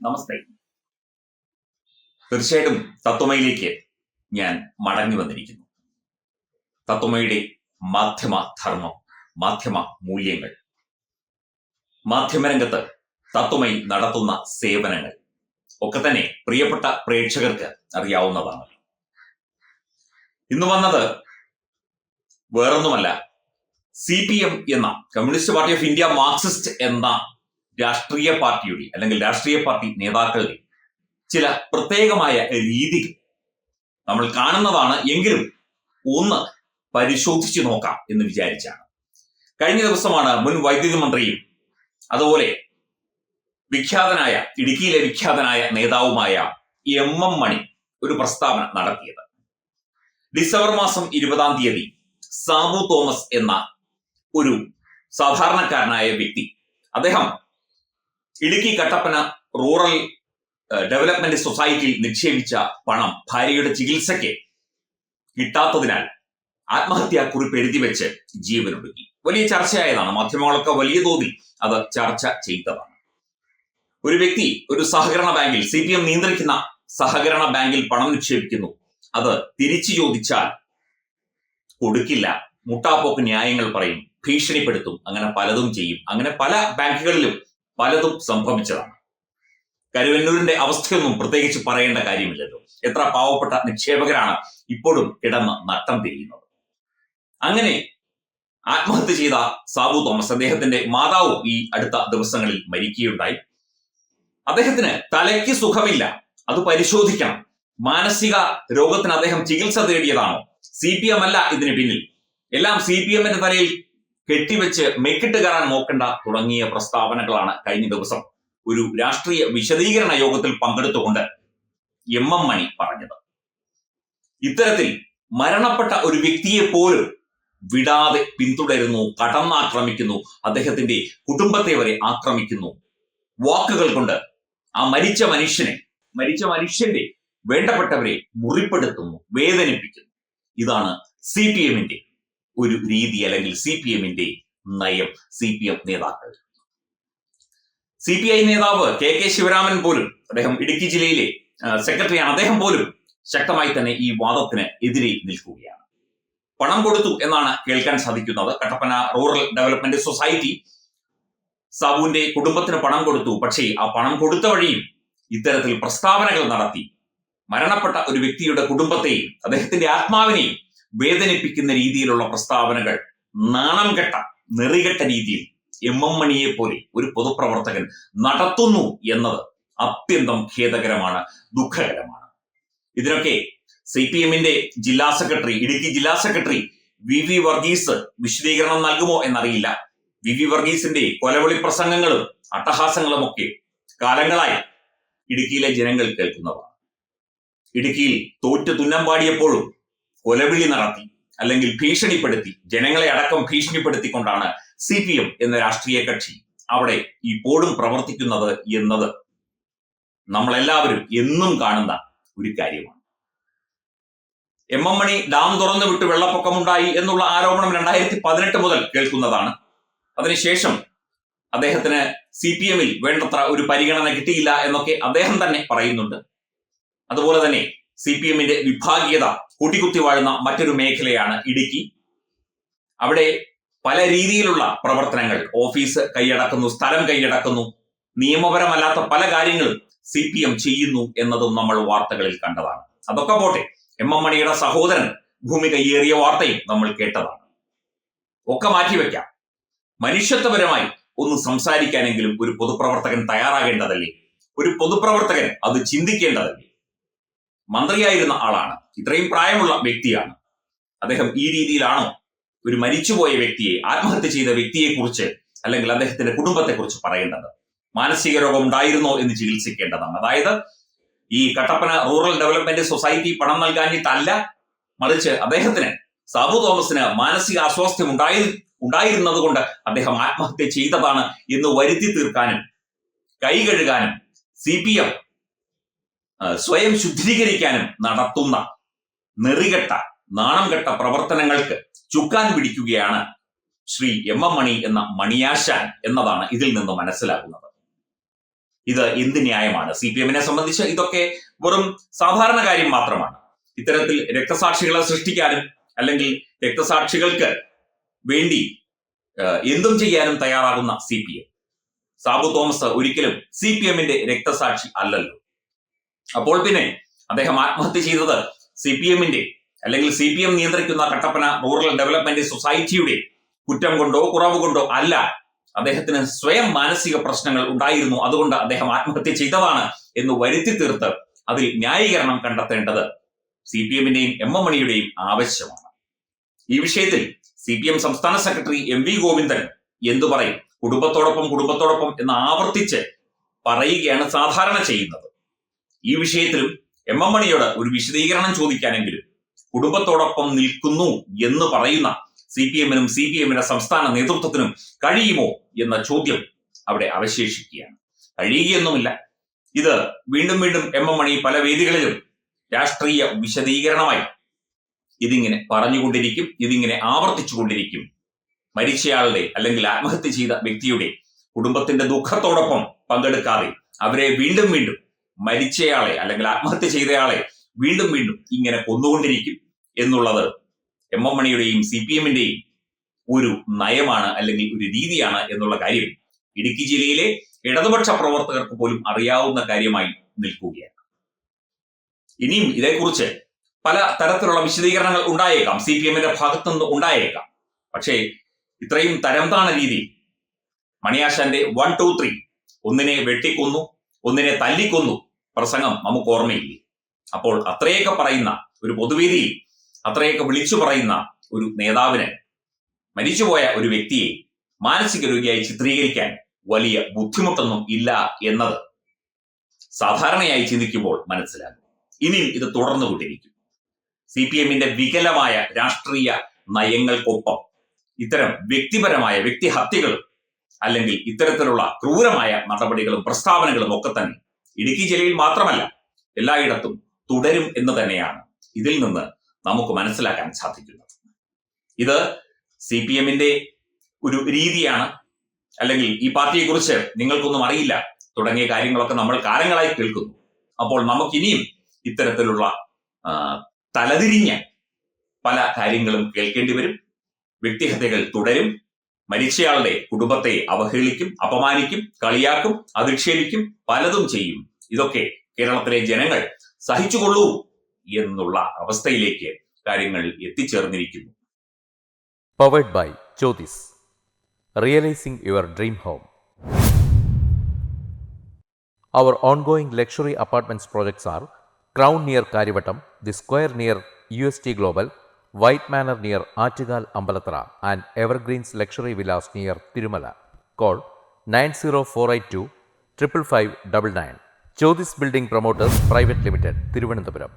നമസ്തേ. തീർച്ചയായിട്ടും തത്വമയിലേക്ക് ഞാൻ മടങ്ങി വന്നിരിക്കുന്നു. തത്വമയുടെ മാധ്യമ ധർമ്മം, മാധ്യമ മൂല്യങ്ങൾ, മാധ്യമരംഗത്ത് തത്വമയി നടത്തുന്ന സേവനങ്ങൾ ഒക്കെ തന്നെ പ്രിയപ്പെട്ട പ്രേക്ഷകർക്ക് അറിയാവുന്നതാണ്. ഇന്ന് വന്നത് വേറൊന്നുമല്ല, CPM എന്ന communist party of India Marxist എന്ന രാഷ്ട്രീയ പാർട്ടിയുടെ അല്ലെങ്കിൽ രാഷ്ട്രീയ പാർട്ടി നേതാക്കളുടെ ചില പ്രത്യേകമായ രീതികൾ നമ്മൾ കാണുന്നതാണ്. എങ്കിലും ഒന്ന് പരിശോധിച്ചു നോക്കാം എന്ന് വിചാരിച്ചാണ്. കഴിഞ്ഞ ദിവസമാണ് മുൻ വൈദ്യുതി മന്ത്രിയും അതുപോലെ ഇടുക്കിയിലെ വിഖ്യാതനായ നേതാവുമായ MM മണി ഒരു പ്രസ്താവന നടത്തിയത്. ഡിസംബർ മാസം 20-ാം തീയതി സാബു തോമസ് എന്ന ഒരു സാധാരണക്കാരനായ വ്യക്തി, അദ്ദേഹം ഇടുക്കി കട്ടപ്പന റൂറൽ ഡെവലപ്മെന്റ് സൊസൈറ്റിയിൽ നിക്ഷേപിച്ച പണം ഭാര്യയുടെ ചികിത്സയ്ക്ക് കിട്ടാത്തതിനാൽ ആത്മഹത്യാക്കുറിപ്പ് എഴുതി വെച്ച് ജീവനൊടുക്കി. വലിയ ചർച്ചയായതാണ്. മാധ്യമങ്ങളൊക്കെ വലിയ തോതിൽ അത് ചർച്ച ചെയ്തതാണ്. ഒരു വ്യക്തി ഒരു സഹകരണ ബാങ്കിൽ, CPM നിയന്ത്രിക്കുന്ന സഹകരണ ബാങ്കിൽ പണം നിക്ഷേപിക്കുന്നു. അത് തിരിച്ചു ചോദിച്ചാൽ കൊടുക്കില്ല, മുട്ടാപ്പോക്ക് ന്യായങ്ങൾ പറയും, ഭീഷണിപ്പെടുത്തും, അങ്ങനെ പലതും ചെയ്യും. അങ്ങനെ പല ബാങ്കുകളിലും പലതും സംഭവിച്ചതാണ്. കരുവന്നൂരിന്റെ അവസ്ഥയൊന്നും പ്രത്യേകിച്ച് പറയേണ്ട കാര്യമില്ലല്ലോ. എത്ര പാവപ്പെട്ട നിക്ഷേപകരാണ് ഇപ്പോഴും കിടന്ന് നട്ടം തിരിയുന്നത്. അങ്ങനെ ആത്മഹത്യ ചെയ്ത സാബു തോമസ്, അദ്ദേഹത്തിന്റെ മാതാവും ഈ അടുത്ത ദിവസങ്ങളിൽ മരിക്കുകയുണ്ടായി. അദ്ദേഹത്തിന് തലയ്ക്ക് സുഖമില്ല, അത് പരിശോധിക്കണം. മാനസിക രോഗത്തിന് അദ്ദേഹം ചികിത്സ തേടിയതാണോ? CPM അല്ല ഇതിന് പിന്നിൽ, എല്ലാം CPMന്റെ തലയിൽ കെട്ടിവെച്ച് മെക്കിട്ട് കയറാൻ നോക്കണ്ട തുടങ്ങിയ പ്രസ്താവനകളാണ് കഴിഞ്ഞ ദിവസം ഒരു രാഷ്ട്രീയ വിശദീകരണ യോഗത്തിൽ പങ്കെടുത്തുകൊണ്ട് MM മണി പറഞ്ഞത്. ഇത്തരത്തിൽ മരണപ്പെട്ട ഒരു വ്യക്തിയെ പോലും വിടാതെ പിന്തുടരുന്നു, കടന്നാക്രമിക്കുന്നു, അദ്ദേഹത്തിന്റെ കുടുംബത്തെ വരെ ആക്രമിക്കുന്നു. വാക്കുകൾ കൊണ്ട് ആ മരിച്ച മനുഷ്യന്റെ വേണ്ടപ്പെട്ടവരെ മുറിപ്പെടുത്തുന്നു, വേദനിപ്പിക്കുന്നു. ഇതാണ് CPMന്റെ ഒരു രീതി, അല്ലെങ്കിൽ CPMന്റെ നയം. CPM നേതാക്കൾ, CPI നേതാവ് KK ശിവരാമൻ പോലും, അദ്ദേഹം ഇടുക്കി ജില്ലയിലെ സെക്രട്ടറിയാണ്, അദ്ദേഹം പോലും ശക്തമായി തന്നെ ഈ വാദത്തിന് എതിരെ നിൽക്കുകയാണ്. പണം കൊടുത്തു എന്നാണ് കേൾക്കാൻ സാധിക്കുന്നത്. കട്ടപ്പന റൂറൽ ഡെവലപ്മെന്റ് സൊസൈറ്റി സാബുവിന്റെ കുടുംബത്തിന് പണം കൊടുത്തു. പക്ഷേ ആ പണം കൊടുത്ത വഴിയും ഇത്തരത്തിൽ പ്രസ്താവനകൾ നടത്തി മരണപ്പെട്ട ഒരു വ്യക്തിയുടെ കുടുംബത്തെയും അദ്ദേഹത്തിന്റെ ആത്മാവിനെയും വേദനിപ്പിക്കുന്ന രീതിയിലുള്ള പ്രസ്താവനകൾ നാണം കെട്ട നെറികെട്ട രീതിയിൽ MM മണിയെ പോലെ ഒരു പൊതുപ്രവർത്തകൻ നടത്തുന്നു എന്നത് അത്യന്തം ഖേദകരമാണ്, ദുഃഖകരമാണ്. ഇതിനൊക്കെ CPMന്റെ ജില്ലാ സെക്രട്ടറി, ഇടുക്കി ജില്ലാ സെക്രട്ടറി VV വർഗീസ് വിശദീകരണം നൽകുമോ എന്നറിയില്ല. VV വർഗീസിന്റെ കൊലവിളി പ്രസംഗങ്ങളും അട്ടഹാസങ്ങളും ഒക്കെ കാലങ്ങളായി ഇടുക്കിയിലെ ജനങ്ങൾ കേൾക്കുന്നതാണ്. ഇടുക്കിയിൽ തോറ്റു തുന്നം പാടിയപ്പോഴും കൊലവിളി നടത്തി അല്ലെങ്കിൽ ഭീഷണിപ്പെടുത്തി, ജനങ്ങളെ അടക്കം ഭീഷണിപ്പെടുത്തിക്കൊണ്ടാണ് CPM എന്ന രാഷ്ട്രീയ കക്ഷി അവിടെ ഇപ്പോഴും പ്രവർത്തിക്കുന്നത് എന്നത് നമ്മളെല്ലാവരും എന്നും കാണുന്ന ഒരു കാര്യമാണ്. MM മണി ഡാം തുറന്നു വിട്ട് വെള്ളപ്പൊക്കമുണ്ടായി എന്നുള്ള ആരോപണം 2018 മുതൽ കേൾക്കുന്നതാണ്. അതിനുശേഷം അദ്ദേഹത്തിന് CPMൽ വേണ്ടത്ര ഒരു പരിഗണന കിട്ടിയില്ല എന്നൊക്കെ അദ്ദേഹം തന്നെ പറയുന്നുണ്ട്. അതുപോലെ തന്നെ CPMന്റെ വിഭാഗീയത കൂട്ടിക്കുത്തി വാഴുന്ന മറ്റൊരു മേഖലയാണ് ഇടുക്കി. അവിടെ പല രീതിയിലുള്ള പ്രവർത്തനങ്ങൾ, ഓഫീസ് കൈയടക്കുന്നു, സ്ഥലം കൈയടക്കുന്നു, നിയമപരമല്ലാത്ത പല കാര്യങ്ങളും CPM ചെയ്യുന്നു എന്നതും നമ്മൾ വാർത്തകളിൽ കണ്ടതാണ്. അതൊക്കെ പോട്ടെ, MM മണിയുടെ സഹോദരൻ ഭൂമി കയ്യേറിയ വാർത്തയും നമ്മൾ കേട്ടതാണ്. ഒക്കെ മാറ്റിവെക്കാം. മനുഷ്യത്വപരമായി ഒന്ന് സംസാരിക്കാനെങ്കിലും ഒരു പൊതുപ്രവർത്തകൻ തയ്യാറാകേണ്ടതല്ലേ? ഒരു പൊതുപ്രവർത്തകൻ അത് ചിന്തിക്കേണ്ടതല്ലേ? മന്ത്രിയായിരുന്ന ആളാണ്, ഇത്രയും പ്രായമുള്ള വ്യക്തിയാണ്. അദ്ദേഹം ഈ രീതിയിലാണോ ഒരു മരിച്ചുപോയ വ്യക്തിയെ, ആത്മഹത്യ ചെയ്ത വ്യക്തിയെ കുറിച്ച് അല്ലെങ്കിൽ അദ്ദേഹത്തിന്റെ കുടുംബത്തെ കുറിച്ച് പറയേണ്ടത്? മാനസിക രോഗം ഉണ്ടായിരുന്നോ എന്ന് ചികിത്സിക്കേണ്ടതാണ്. അതായത് ഈ കട്ടപ്പന റൂറൽ ഡെവലപ്മെന്റ് സൊസൈറ്റി പണം നൽകാനിട്ടല്ല, മറിച്ച് അദ്ദേഹത്തിന്, സാബു തോമസിന് മാനസിക അസ്വാസ്ഥ്യം ഉണ്ടായിരുന്നത് കൊണ്ട് അദ്ദേഹം ആത്മഹത്യ ചെയ്തതാണ് എന്ന് വരുത്തി തീർക്കാനും കൈ കഴുകാനും CPM സ്വയം ശുദ്ധീകരിക്കാനും നടത്തുന്ന നെറികെട്ട നാണം കെട്ട പ്രവർത്തനങ്ങൾക്ക് ചുക്കാൻ പിടിക്കുകയാണ് ശ്രീ MM മണി എന്ന മണിയാശാൻ എന്നതാണ് ഇതിൽ നിന്ന് മനസ്സിലാകുന്നത്. ഇത് എന്ത് ന്യായമാണ്? CPM-നെ സംബന്ധിച്ച് ഇതൊക്കെ വെറും സാധാരണ കാര്യം മാത്രമാണ്. ഇത്തരത്തിൽ രക്തസാക്ഷികളെ സൃഷ്ടിക്കാനും അല്ലെങ്കിൽ രക്തസാക്ഷികൾക്ക് വേണ്ടി എന്തും ചെയ്യാനും തയ്യാറാകുന്ന CPM. സാബു തോമസ് ഒരിക്കലും CPM-ന്റെ രക്തസാക്ഷി അല്ലല്ലോ. അപ്പോൾ പിന്നെ അദ്ദേഹം ആത്മഹത്യ ചെയ്തത് CPM-ന്റെ അല്ലെങ്കിൽ CPM നിയന്ത്രിക്കുന്ന കട്ടപ്പന റൂറൽ ഡെവലപ്മെന്റ് സൊസൈറ്റിയുടെ കുറ്റം കൊണ്ടോ കുറവ് കൊണ്ടോ അല്ല. അദ്ദേഹത്തിന് സ്വയം മാനസിക പ്രശ്നങ്ങൾ ഉണ്ടായിരുന്നു, അതുകൊണ്ട് അദ്ദേഹം ആത്മഹത്യ ചെയ്തതാണ് എന്ന് വരുത്തി തീർത്ത് അതിൽ ന്യായീകരണം കണ്ടെത്തേണ്ടത് CPM-ന്റെയും MM മണിയുടെയും ആവശ്യമാണ്. ഈ വിഷയത്തിൽ CPM സംസ്ഥാന സെക്രട്ടറി MV ഗോവിന്ദൻ എന്തു പറയും? കുടുംബത്തോടൊപ്പം എന്ന് ആവർത്തിച്ച് പറയുകയാണ് സാധാരണ ചെയ്യുന്നത്. ഈ വിഷയത്തിലും MM മണിയോട് ഒരു വിശദീകരണം ചോദിക്കാനെങ്കിലും കുടുംബത്തോടൊപ്പം നിൽക്കുന്നു എന്ന് പറയുന്ന CPM-നും CPM-ന്റെ സംസ്ഥാന നേതൃത്വത്തിനും കഴിയുമോ എന്ന ചോദ്യം അവിടെ അവശേഷിക്കുകയാണ്. കഴിയുകയൊന്നുമില്ല. ഇത് വീണ്ടും MM മണി പല വേദികളിലും രാഷ്ട്രീയ വിശദീകരണമായി ഇതിങ്ങനെ പറഞ്ഞുകൊണ്ടിരിക്കും, ഇതിങ്ങനെ ആവർത്തിച്ചുകൊണ്ടിരിക്കും. മരിച്ചയാളുടെ അല്ലെങ്കിൽ ആത്മഹത്യ ചെയ്ത വ്യക്തിയുടെ കുടുംബത്തിന്റെ ദുഃഖത്തോടൊപ്പം പങ്കെടുക്കാതെ അവരെ വീണ്ടും മരിച്ചയാളെ അല്ലെങ്കിൽ ആത്മഹത്യ ചെയ്തയാളെ വീണ്ടും ഇങ്ങനെ കൊന്നുകൊണ്ടിരിക്കും എന്നുള്ളത് MM മണിയുടെയും CPM-ന്റെയും ഒരു നയമാണ് അല്ലെങ്കിൽ ഒരു രീതിയാണ് എന്നുള്ള കാര്യം ഇടുക്കി ജില്ലയിലെ ഇടതുപക്ഷ പ്രവർത്തകർക്ക് പോലും അറിയാവുന്ന കാര്യമായി നിൽക്കുകയാണ്. ഇനിയും ഇതേക്കുറിച്ച് പല തരത്തിലുള്ള വിശദീകരണങ്ങൾ ഉണ്ടായേക്കാം, CPM-ന്റെ ഭാഗത്തുനിന്ന് ഉണ്ടായേക്കാം. പക്ഷേ ഇത്രയും തരംതാണ രീതി മണിയാശാന്റെ 1, 2, 3 ഒന്നിനെ വെട്ടിക്കൊന്നു, ഒന്നിനെ തല്ലിക്കൊന്നു പ്രസംഗം നമുക്ക് ഓർമ്മയില്ലേ? അപ്പോൾ അത്രയൊക്കെ പറയുന്ന ഒരു പൊതുവേദിയിൽ അത്രയൊക്കെ വിളിച്ചു പറയുന്ന ഒരു നേതാവിന് മരിച്ചുപോയ ഒരു വ്യക്തിയെ മാനസിക രോഗിയായി ചിത്രീകരിക്കാൻ വലിയ ബുദ്ധിമുട്ടൊന്നും ഇല്ല എന്നത് സാധാരണയായി ചിന്തിക്കുമ്പോൾ മനസ്സിലാകും. ഇനിയും ഇത് തുടർന്നുകൊണ്ടിരിക്കും. CPM-ന്റെ വികലമായ രാഷ്ട്രീയ നയങ്ങൾക്കൊപ്പം ഇത്തരം വ്യക്തിപരമായ വ്യക്തിഹത്യകളും അല്ലെങ്കിൽ ഇത്തരത്തിലുള്ള ക്രൂരമായ നടപടികളും പ്രസ്താവനകളും ഒക്കെ തന്നെ ഇടുക്കി ജില്ലയിൽ മാത്രമല്ല എല്ലായിടത്തും തുടരും എന്ന് തന്നെയാണ് ഇതിൽ നിന്ന് നമുക്ക് മനസ്സിലാക്കാൻ സാധിക്കുന്നത്. ഇത് CPM-ന്റെ ഒരു രീതിയാണ്, അല്ലെങ്കിൽ ഈ പാർട്ടിയെക്കുറിച്ച് നിങ്ങൾക്കൊന്നും അറിയില്ല തുടങ്ങിയ കാര്യങ്ങളൊക്കെ നമ്മൾ കാലങ്ങളായി കേൾക്കുന്നു. അപ്പോൾ നമുക്കിനിയും ഇത്തരത്തിലുള്ള തലതിരിഞ്ഞ പല കാര്യങ്ങളും കേൾക്കേണ്ടി വരും. വ്യക്തിഹത്യകൾ തുടരും. മരിച്ചയാളുടെ കുടുംബത്തെ അവഹേളിക്കും, അപമാനിക്കും, കളിയാക്കും, അധിക്ഷേപിക്കും, പലതും ചെയ്യും. ഇതൊക്കെ കേരളത്തിലെ ജനങ്ങൾ സഹിച്ചുകൊള്ളൂ എന്നുള്ള അവസ്ഥയിലേക്ക് കാര്യങ്ങൾ എത്തിച്ചേർന്നിരിക്കുന്നു. Powered by Jyothis, realising your dream home. Our ongoing luxury apartments projects are Crown near Karivattam, The Square near UST Global, White Manor near Aattugal Ambalathara, and Evergreens Luxury Villas near Tirumala. Call 90482 55599. Jyothis Building Promoters Private Limited, Thiruvananthapuram.